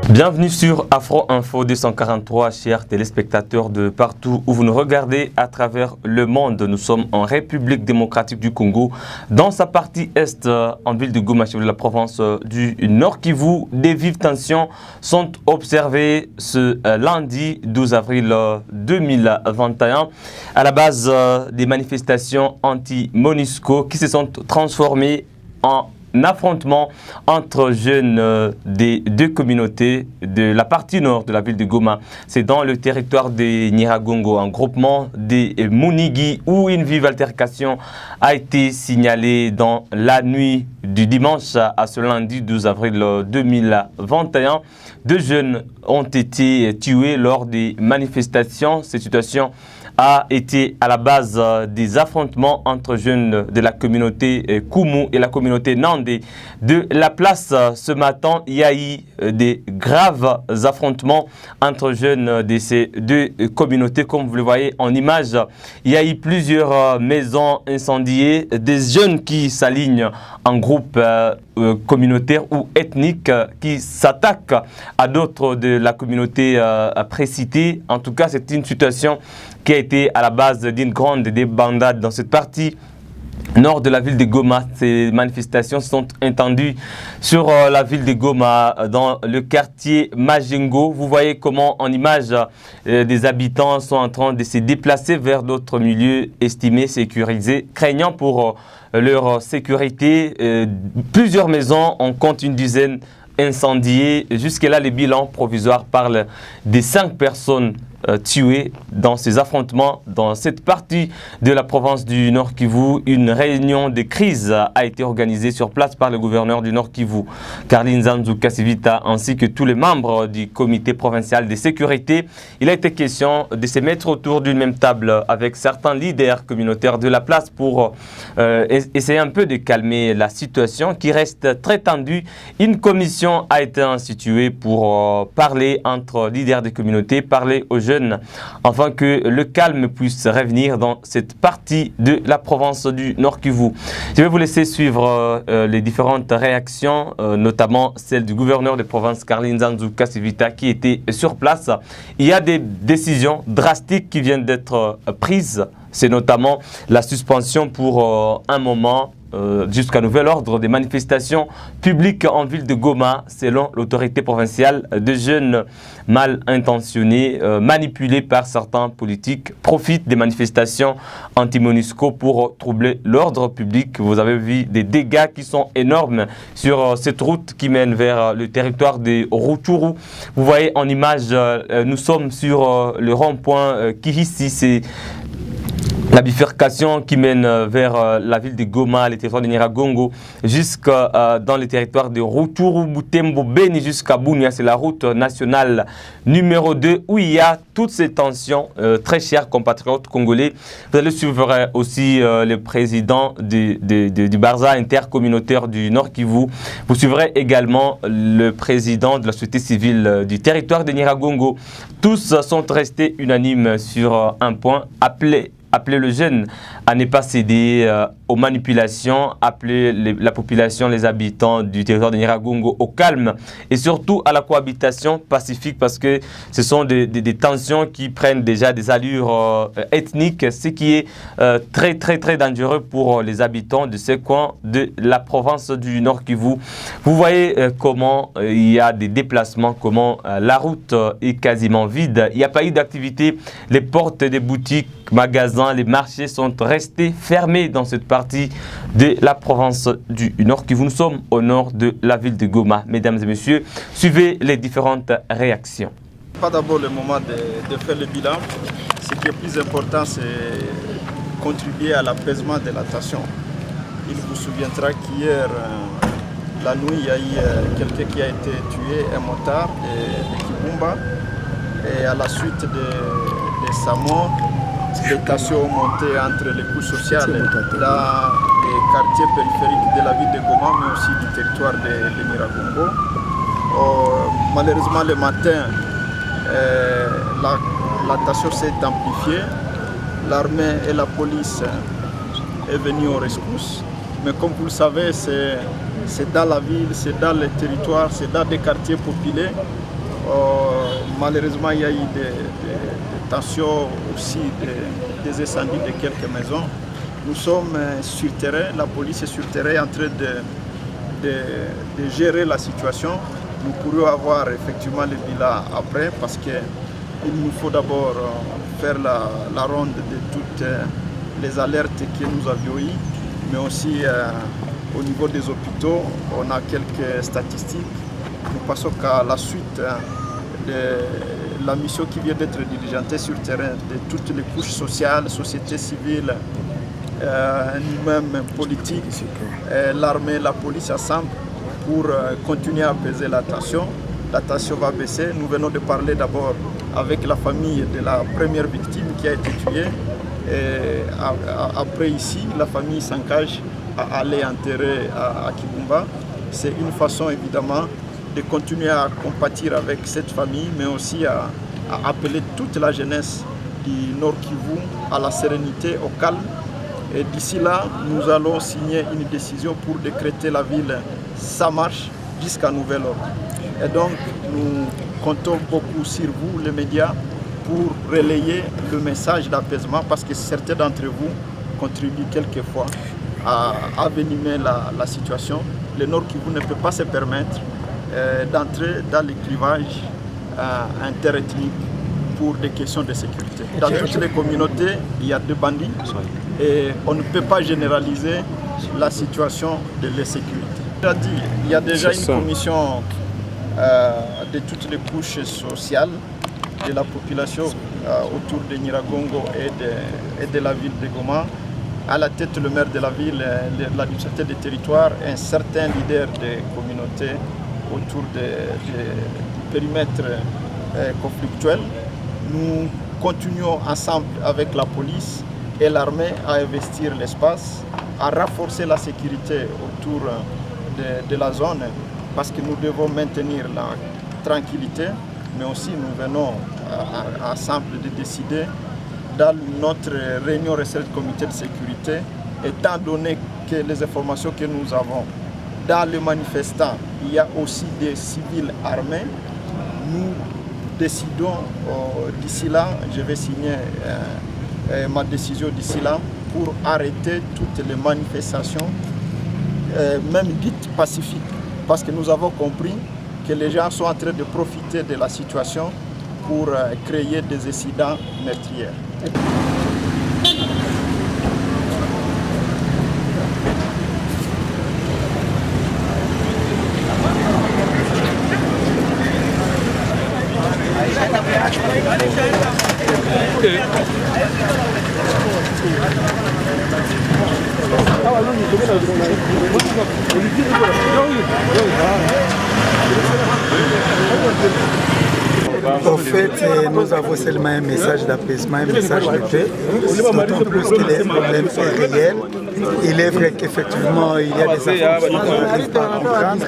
Bienvenue sur Afro Info 243, chers téléspectateurs de partout où vous nous regardez à travers le monde. Nous sommes en République démocratique du Congo, dans sa partie est, en ville de Goma, chef de la province du Nord Kivu. Des vives tensions sont observées ce lundi 12 avril 2021 à la base des manifestations anti-MONUSCO qui se sont transformées en affrontement entre jeunes des deux communautés de la partie nord de la ville de Goma. C'est dans le territoire de Nyiragongo, un groupement des Munigi, où une vive altercation a été signalée dans la nuit du dimanche à ce lundi 12 avril 2021. Deux jeunes ont été tués lors des manifestations. Cette situation a été à la base des affrontements entre jeunes de la communauté Kumu et la communauté Nandé de la place. Ce matin, il y a eu des graves affrontements entre jeunes de ces deux communautés. Comme vous le voyez en image, il y a eu plusieurs maisons incendiées, des jeunes qui s'alignent en groupe communautaire ou ethnique qui s'attaquent à d'autres de la communauté précitée. En tout cas, c'est une situation qui a été à la base d'une grande débandade dans cette partie nord de la ville de Goma. Ces manifestations sont entendues sur la ville de Goma, dans le quartier Majengo. Vous voyez comment en image des habitants sont en train de se déplacer vers d'autres milieux estimés sécurisés, craignant pour leur sécurité. Plusieurs maisons, on compte une dizaine incendiées. Jusque-là, les bilans provisoires parlent des 5 personnes tués dans ces affrontements dans cette partie de la province du Nord Kivu. Une réunion de crise a été organisée sur place par le gouverneur du Nord Kivu, Karli Nzanzu Kasivita, ainsi que tous les membres du comité provincial de sécurité. Il a été question de se mettre autour d'une même table avec certains leaders communautaires de la place pour essayer un peu de calmer la situation qui reste très tendue. Une commission a été instituée pour parler entre leaders des communautés, parler aux jeunes, afin que le calme puisse revenir dans cette partie de la province du Nord Kivu. Je vais vous laisser suivre les différentes réactions, notamment celle du gouverneur de province Karli Nzanzu Kasivita qui était sur place. Il y a des décisions drastiques qui viennent d'être prises. C'est notamment la suspension pour un moment jusqu'à nouvel ordre des manifestations publiques en ville de Goma. Selon l'autorité provinciale, de jeunes mal intentionnés, manipulés par certains politiques, profitent des manifestations anti-MONUSCO pour troubler l'ordre public. Vous avez vu des dégâts qui sont énormes sur cette route qui mène vers le territoire de Rutshuru. Vous voyez en image, nous sommes sur le rond-point Kihisi, c'est la bifurcation qui mène vers la ville de Goma, les territoires de Nyiragongo, jusqu'à dans les territoires de Rutshuru, Butembo, Beni, jusqu'à Bunia. C'est la route nationale numéro 2 où il y a toutes ces tensions, très chers compatriotes congolais. Vous allez suivre aussi le président du Barza intercommunautaire du Nord Kivu. Vous suivrez également le président de la société civile du territoire de Nyiragongo. Tous sont restés unanimes sur un point, appeler le jeune à ne pas céder aux manipulations, appeler la population, les habitants du territoire de Nyiragongo au calme et surtout à la cohabitation pacifique, parce que ce sont des tensions qui prennent déjà des allures ethniques, ce qui est très dangereux pour les habitants de ces coins de la province du Nord Kivu. Vous voyez comment il y a des déplacements, comment la route est quasiment vide. Il n'y a pas eu d'activité, les portes des boutiques, magasins, les marchés sont restés fermés dans cette partie de la province du Nord Kivu. Nous sommes au nord de la ville de Goma. Mesdames et messieurs, suivez les différentes réactions. Pas d'abord le moment de faire le bilan. Ce qui est plus important, c'est contribuer à l'apaisement de la tension. Il vous souviendra qu'hier, la nuit, il y a eu quelqu'un qui a été tué, un motard de Kibumba. Et à la suite de sa mort, les tensions ont monté entre les couches sociales dans les quartiers périphériques de la ville de Goma, mais aussi du territoire de Nyiragongo. Malheureusement, le matin, la tension s'est amplifiée. L'armée et la police est venue au rescousse. Mais comme vous le savez, c'est dans la ville, c'est dans les territoires, c'est dans des quartiers populaires. Malheureusement, il y a eu des tensions aussi, des incendies de quelques maisons. Nous sommes sur terrain, la police est sur terrain en train de gérer la situation. Nous pourrions avoir effectivement le bilan après parce qu'il nous faut d'abord faire la ronde de toutes les alertes que nous avions eues, mais aussi au niveau des hôpitaux, on a quelques statistiques. Nous passons qu'à la suite de la mission qui vient d'être diligentée sur le terrain de toutes les couches sociales, société civile, nous-mêmes politiques, l'armée, la police ensemble pour continuer à apaiser la tension. La tension va baisser. Nous venons de parler d'abord avec la famille de la première victime qui a été tuée. Et après ici, la famille s'engage à aller enterrer à Kibumba. C'est une façon évidemment de continuer à compatir avec cette famille, mais aussi à appeler toute la jeunesse du Nord Kivu à la sérénité, au calme. Et d'ici là, nous allons signer une décision pour décréter la ville sans marche jusqu'à nouvel ordre. Et donc, nous comptons beaucoup sur vous, les médias, pour relayer le message d'apaisement, parce que certains d'entre vous contribuent quelquefois à avenimer la situation. Le Nord Kivu ne peut pas se permettre d'entrer dans les clivages interethniques pour des questions de sécurité. Dans toutes les communautés, il y a deux bandits et on ne peut pas généraliser la situation de l'insécurité. Il y a déjà une commission de toutes les couches sociales de la population autour de Nyiragongo et de la ville de Goma. À la tête, le maire de la ville, l'administrateur des territoires, un certain leader des communautés autour du périmètre conflictuel. Nous continuons ensemble avec la police et l'armée à investir l'espace, à renforcer la sécurité autour de la zone parce que nous devons maintenir la tranquillité, mais aussi nous venons ensemble de décider dans notre réunion recette comité de sécurité, étant donné que les informations que nous avons dans les manifestants, il y a aussi des civils armés, nous décidons d'ici là, je vais signer ma décision d'ici là pour arrêter toutes les manifestations, même dites pacifiques, parce que nous avons compris que les gens sont en train de profiter de la situation pour créer des incidents meurtriers. En fait, nous avons seulement un message d'apaisement, un message de paix, d'autant plus que les problèmes sont réels. Il est vrai qu'effectivement, il y a des informations qu'on n'arrive pas à comprendre,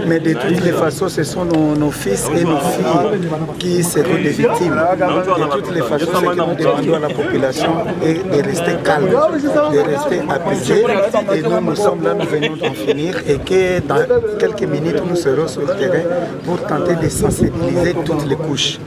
mais de toutes les façons, ce sont nos fils et nos filles qui seront des victimes. De toutes les façons, ce que nous demandons à la population est de rester calme, de rester apaisé. Et nous sommes là, nous venons d'en finir, et que dans quelques minutes, nous serons sur le terrain pour tenter de sensibiliser toutes les couches.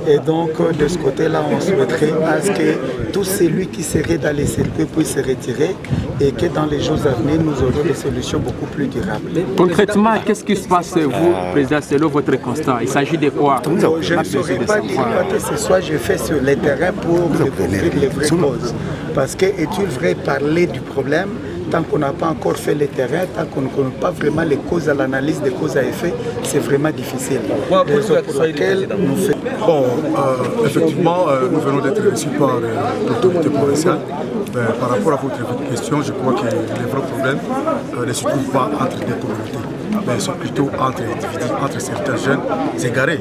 Et donc, de ce côté-là, on souhaiterait à ce que tout celui qui serait dans les circuits puisse se retirer et que dans les jours à venir, nous aurons des solutions beaucoup plus durables. Concrètement, qu'est-ce qui se passe, vous, Président, selon votre constat? Il s'agit de quoi? Je ne saurais pas dire quoi que ce soit, je fais sur le terrain pour découvrir les vraies causes. Parce que est-il vrai parler du problème tant qu'on n'a pas encore fait le terrain, tant qu'on ne connaît pas vraiment les causes à l'analyse des causes à effet, c'est vraiment difficile. Raison pour laquelle nous faisons. Bon, effectivement, nous venons d'être reçus par l'autorité provinciale. Par rapport à votre question, je crois que les vrais problèmes ne se trouvent pas entre des communautés, mais sont plutôt entre individus, entre certains jeunes égarés.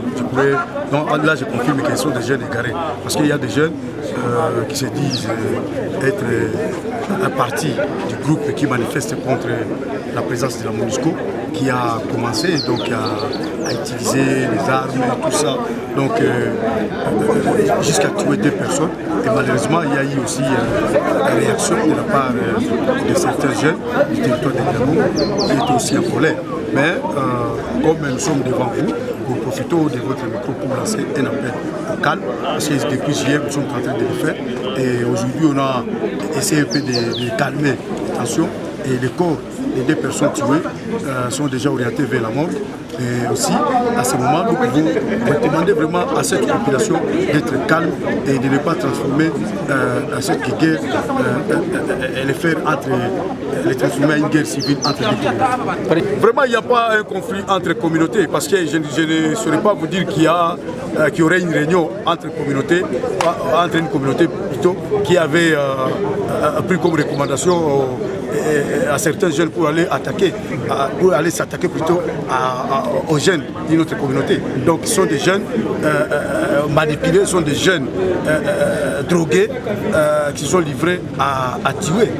Donc là, je confirme qu'ils sont des jeunes égarés, parce qu'il y a des jeunes qui se disent être un parti du groupe qui manifeste contre la présence de la MONUSCO, qui a commencé donc à utiliser les armes et tout ça, donc jusqu'à tuer 2 personnes. Et malheureusement, il y a eu aussi une réaction de la part de certains jeunes du territoire de Nyiragongo qui étaient aussi en colère. Mais comme nous sommes devant vous, nous profitons de votre micro pour lancer un appel au calme, parce que depuis hier, nous sommes en train de le faire. Et aujourd'hui, on a essayé un peu de calmer les tensions. Et les corps des 2 personnes tuées sont déjà orientés vers la mort. Et aussi, à ce moment, nous pouvons demander vraiment à cette population d'être calme et de ne pas transformer cette guerre et les faire les transformer en une guerre civile entre les communautés. Vraiment, il n'y a pas un conflit entre communautés, parce que je ne saurais pas vous dire qu'il y aurait une réunion entre une communauté plutôt, qui avait pris comme recommandation à certains jeunes pour aller s'attaquer plutôt aux jeunes de notre communauté. Donc ce sont des jeunes manipulés, ce sont des jeunes drogués qui sont livrés à tuer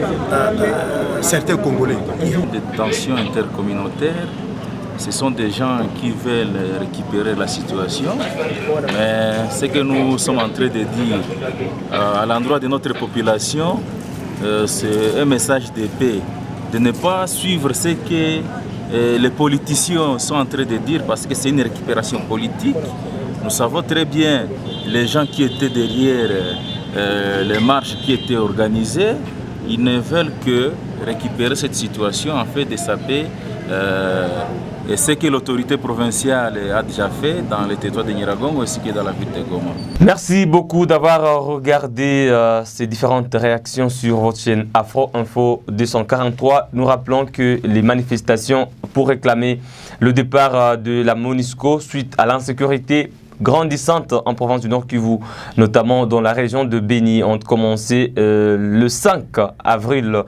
certains Congolais. Des tensions intercommunautaires, ce sont des gens qui veulent récupérer la situation, mais ce que nous sommes en train de dire à l'endroit de notre population, c'est un message de paix, de ne pas suivre ce que les politiciens sont en train de dire, parce que c'est une récupération politique. Nous savons très bien les gens qui étaient derrière les marches qui étaient organisées, ils ne veulent que récupérer cette situation en fait de saper et ce que l'autorité provinciale a déjà fait dans le territoire de Nyiragongo ainsi que dans la ville de Goma. Merci beaucoup d'avoir regardé ces différentes réactions sur votre chaîne Afro Info 243. Nous rappelons que les manifestations pour réclamer le départ de la MONUSCO suite à l'insécurité grandissante en province du Nord Kivu, notamment dans la région de Béni, ont commencé le 5 avril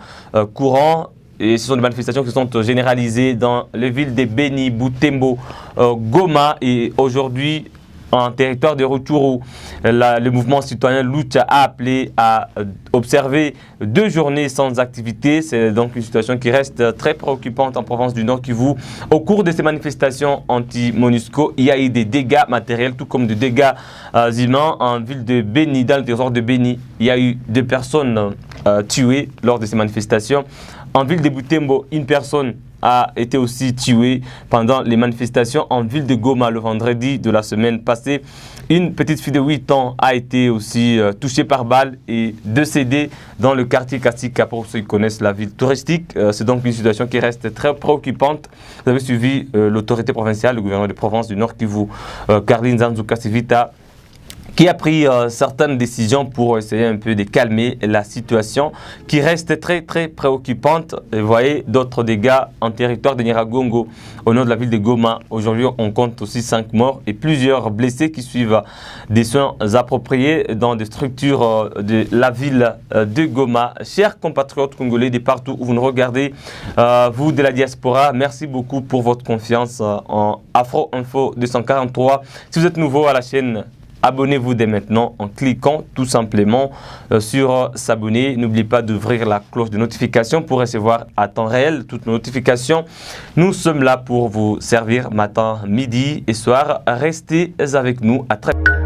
courant. Et ce sont des manifestations qui sont généralisées dans les villes de Béni, Butembo, Goma et aujourd'hui en territoire de Rutshuru. Le mouvement citoyen Lucha a appelé à observer 2 journées sans activité. C'est donc une situation qui reste très préoccupante en province du Nord Kivu. Au cours de ces manifestations anti-MONUSCO, il y a eu des dégâts matériels tout comme des dégâts humains en ville de Béni, dans le territoire de Béni. Il y a eu 2 personnes tuées lors de ces manifestations. En ville de Butembo, une personne a été aussi tuée pendant les manifestations en ville de Goma le vendredi de la semaine passée. Une petite fille de 8 ans a été aussi touchée par balle et décédée dans le quartier Kassika, pour ceux qui connaissent la ville touristique. C'est donc une situation qui reste très préoccupante. Vous avez suivi l'autorité provinciale, le gouverneur de province du Nord Kivu, Karline Zanzuka Sivita, qui a pris certaines décisions pour essayer un peu de calmer la situation qui reste très préoccupante. Et vous voyez d'autres dégâts en territoire de Nyiragongo au nord de la ville de Goma. Aujourd'hui, on compte aussi 5 morts et plusieurs blessés qui suivent des soins appropriés dans des structures de la ville de Goma. Chers compatriotes congolais de partout où vous nous regardez, vous de la diaspora, merci beaucoup pour votre confiance en Afro Info 243. Si vous êtes nouveau à la chaîne, abonnez-vous dès maintenant en cliquant tout simplement sur s'abonner. N'oubliez pas d'ouvrir la cloche de notification pour recevoir à temps réel toutes nos notifications. Nous sommes là pour vous servir matin, midi et soir. Restez avec nous. À très bientôt.